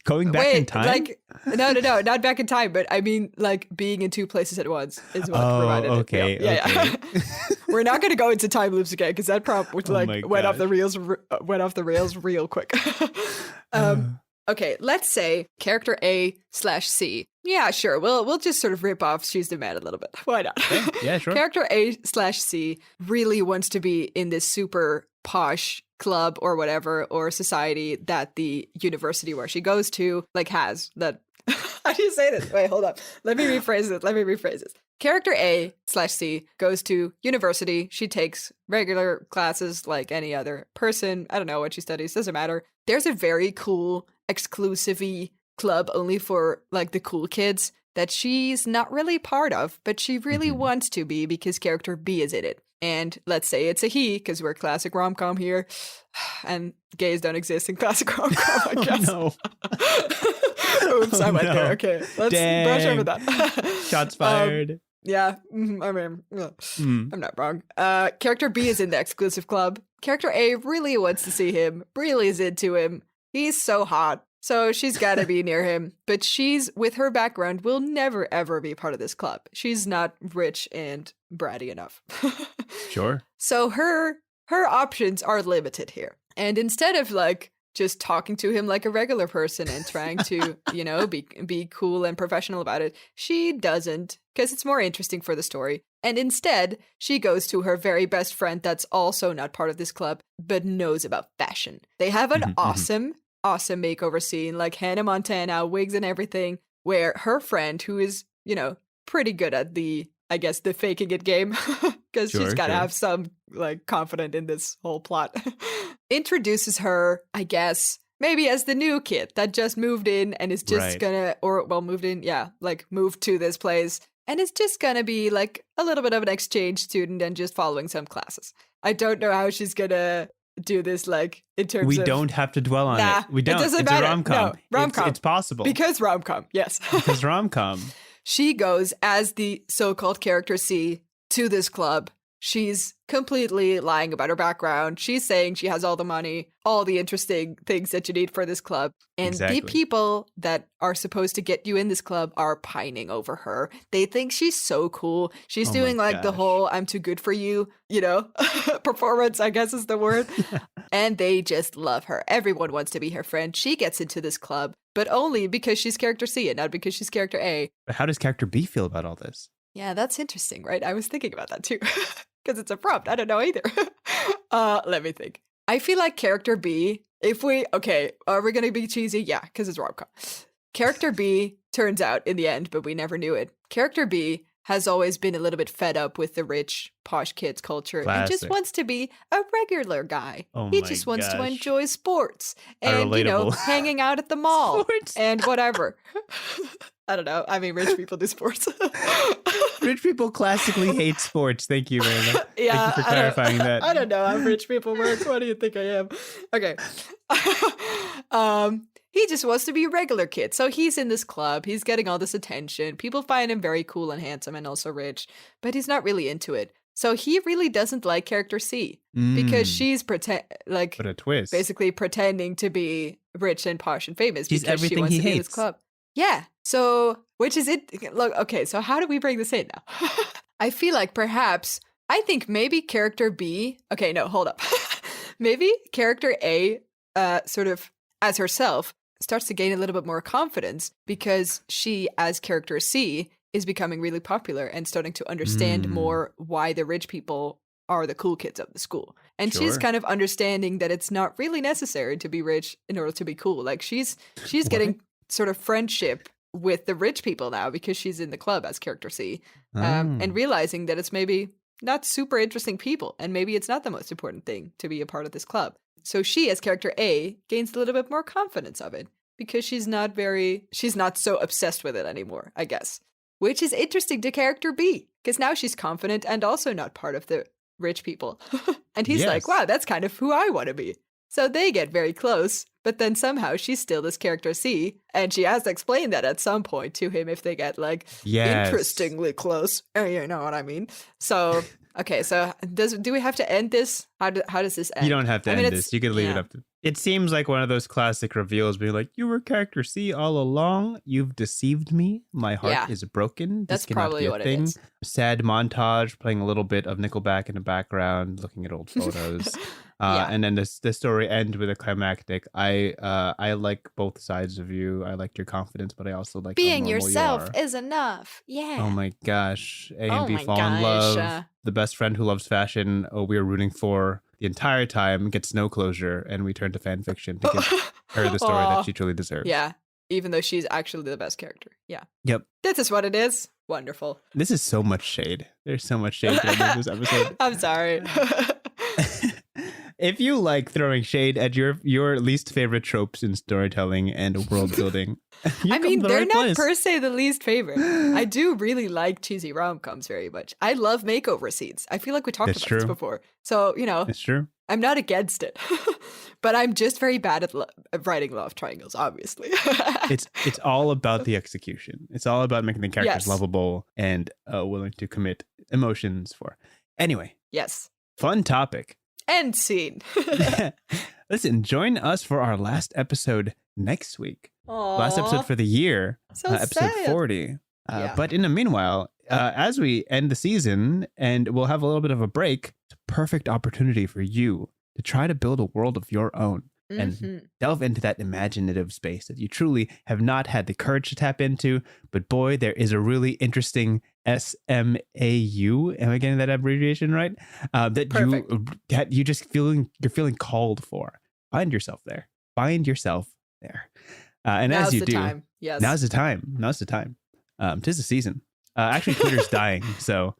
Going back in time? Like, no, not back in time, but I mean, like being in two places at once is what reminded it. Okay. Yeah. We're not going to go into time loops again because that prompt was like went off the rails real quick. Okay, let's say character A/C. Yeah, sure. We'll just sort of rip off She's the Man a little bit. Why not? Okay. Yeah, sure. Character A/C really wants to be in this super posh club or whatever, or society that the university where she goes to like has that. How do you say this? Wait, hold up. Let me rephrase this. Character A/C goes to university. She takes regular classes like any other person. I don't know what she studies. Doesn't matter. There's a very cool exclusive-y club only for like the cool kids that she's not really part of, but she really wants to be because character B is in it. And let's say it's a he, because we're classic rom-com here. And gays don't exist in classic rom-com, I guess. No. Oops, I went there. Okay, let's brush over that. Shots fired. Yeah, I mean, I'm not wrong. Character B is in the exclusive club. Character A really wants to see him, really is into him. He's so hot, so she's got to be near him. But she's, with her background, will never, ever be part of this club. She's not rich and bratty enough. Sure. So her options are limited here. And instead of like just talking to him like a regular person and trying to, you know, be cool and professional about it, she doesn't, because it's more interesting for the story. And instead, she goes to her very best friend that's also not part of this club, but knows about fashion. They have an awesome makeover scene, like Hannah Montana, wigs and everything, where her friend, who is, you know, pretty good at the faking it game, because she's got to have some, like, confidence in this whole plot, introduces her, I guess, maybe as the new kid that just moved in and is just moved to this place and is just gonna be, like, a little bit of an exchange student and just following some classes. I don't know how she's gonna do this, like, in terms of... We don't have to dwell on it. We don't. It doesn't it's matter. A rom-com. No, rom-com. It's possible. Because rom-com, yes. Because rom-com. She goes as the so-called character C to this club. She's completely lying about her background. She's saying she has all the money, all the interesting things that you need for this club. And the people that are supposed to get you in this club are pining over her. They think she's so cool. She's doing like the whole I'm too good for you, you know, performance, I guess is the word. And they just love her. Everyone wants to be her friend. She gets into this club, but only because she's character C and not because she's character A. But how does character B feel about all this? Yeah, that's interesting, right? I was thinking about that too. Because it's a prompt. I don't know either. Let me think. I feel like character B, are we going to be cheesy? Yeah, because it's rom-com. Character B turns out in the end, but we never knew it. Character B has always been a little bit fed up with the rich, posh kids culture and just wants to be a regular guy. He just wants to enjoy sports and, you know, hanging out at the mall and whatever. I don't know. I mean, rich people do sports. Rich people classically hate sports. Thank you, Marina. Yeah, thank you for clarifying that. I don't know how rich people work. What do you think I am? Okay. He just wants to be a regular kid. So he's in this club. He's getting all this attention. People find him very cool and handsome and also rich, but he's not really into it. So he really doesn't like character C because she's what a twist. Basically pretending to be rich and posh and famous She's because everything she wants he to be in hates. this club. Yeah. So, which is it? Look, okay. So how do we bring this in now? I feel like I think maybe character B. Okay, no, hold up. Maybe character A, sort of as herself, starts to gain a little bit more confidence because she, as character C, is becoming really popular and starting to understand more why the rich people are the cool kids of the school. And she's kind of understanding that it's not really necessary to be rich in order to be cool. Like she's getting sort of friendship with the rich people now because she's in the club as character C, and realizing that it's maybe not super interesting people and maybe it's not the most important thing to be a part of this club. So she, as character A, gains a little bit more confidence of it because she's not so obsessed with it anymore, I guess. Which is interesting to character B, because now she's confident and also not part of the rich people. And he's Yes. like, wow, that's kind of who I want to be. So they get very close, but then somehow she's still this character C, and she has to explain that at some point to him if they get like Yes. interestingly close. You know what I mean? So okay, so do we have to end this? How does this end? You don't have to I mean, end this. You could leave it up to. It seems like one of those classic reveals being like, you were character C all along. You've deceived me. My heart is broken. This That's cannot probably be a what thing. it is. Sad montage, playing a little bit of Nickelback in the background, looking at old photos. And then the story ends with a climactic. I like both sides of you. I like your confidence, but I also like being how normal yourself you are. is enough. Yeah. Oh my gosh. A and Oh B my fall in gosh. love. The best friend who loves fashion, we're rooting for the entire time, gets no closure, and we turn to fan fiction to give her the story that she truly deserves. Yeah. Even though she's actually the best character. Yeah. Yep. This is what it is. Wonderful. This is so much shade. There's so much shade in this episode. I'm sorry. If you like throwing shade at your least favorite tropes in storytelling and world building, I mean, the they're right not place. per se the least favorite. I do really like cheesy rom-coms very much. I love makeover scenes. I feel like we talked That's about this true. before. So, It's true. I'm not against it. But I'm just very bad at writing love triangles, obviously. It's all about the execution. It's all about making the characters Yes. lovable and willing to commit emotions for. Anyway, Yes. fun topic. End scene. Listen, join us for our last episode next week. Aww. Last episode for the year, So episode sad. 40. Yeah. But in the meanwhile, as we end the season and we'll have a little bit of a break, it's a perfect opportunity for you to try to build a world of your own and Mhm. delve into that imaginative space that you truly have not had the courage to tap into. But boy, there is a really interesting SMAU. Am I getting that abbreviation right? That you just you're feeling called for. Find yourself there. Find yourself there. And Now's as you the do, time. Yes. now's the time. Now's the time. 'Tis the season. Actually, Twitter's dying, so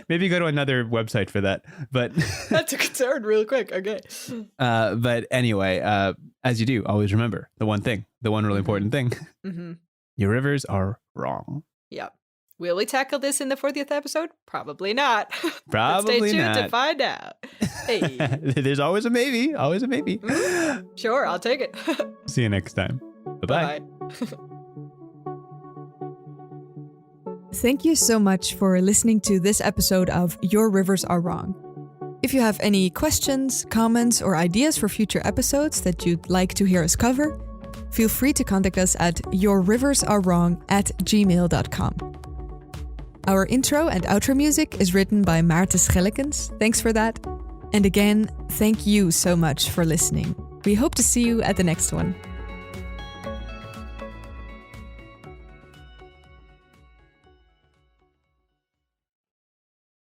maybe go to another website for that. But That's a concern real quick. Okay. but anyway, as you do, always remember the one thing, the one really important thing. Mm-hmm. Your rivers are wrong. Yep. Will we tackle this in the 40th episode? Probably not. But Probably stay tuned not. to find out. Hey. There's always a maybe. Always a maybe. Sure, I'll take it. See you next time. Bye-bye. Bye. Thank you so much for listening to this episode of Your Rivers Are Wrong. If you have any questions, comments, or ideas for future episodes that you'd like to hear us cover, feel free to contact us at yourriversarewrong@gmail.com. Our intro and outro music is written by Maarten Schellekens. Thanks for that. And again, thank you so much for listening. We hope to see you at the next one.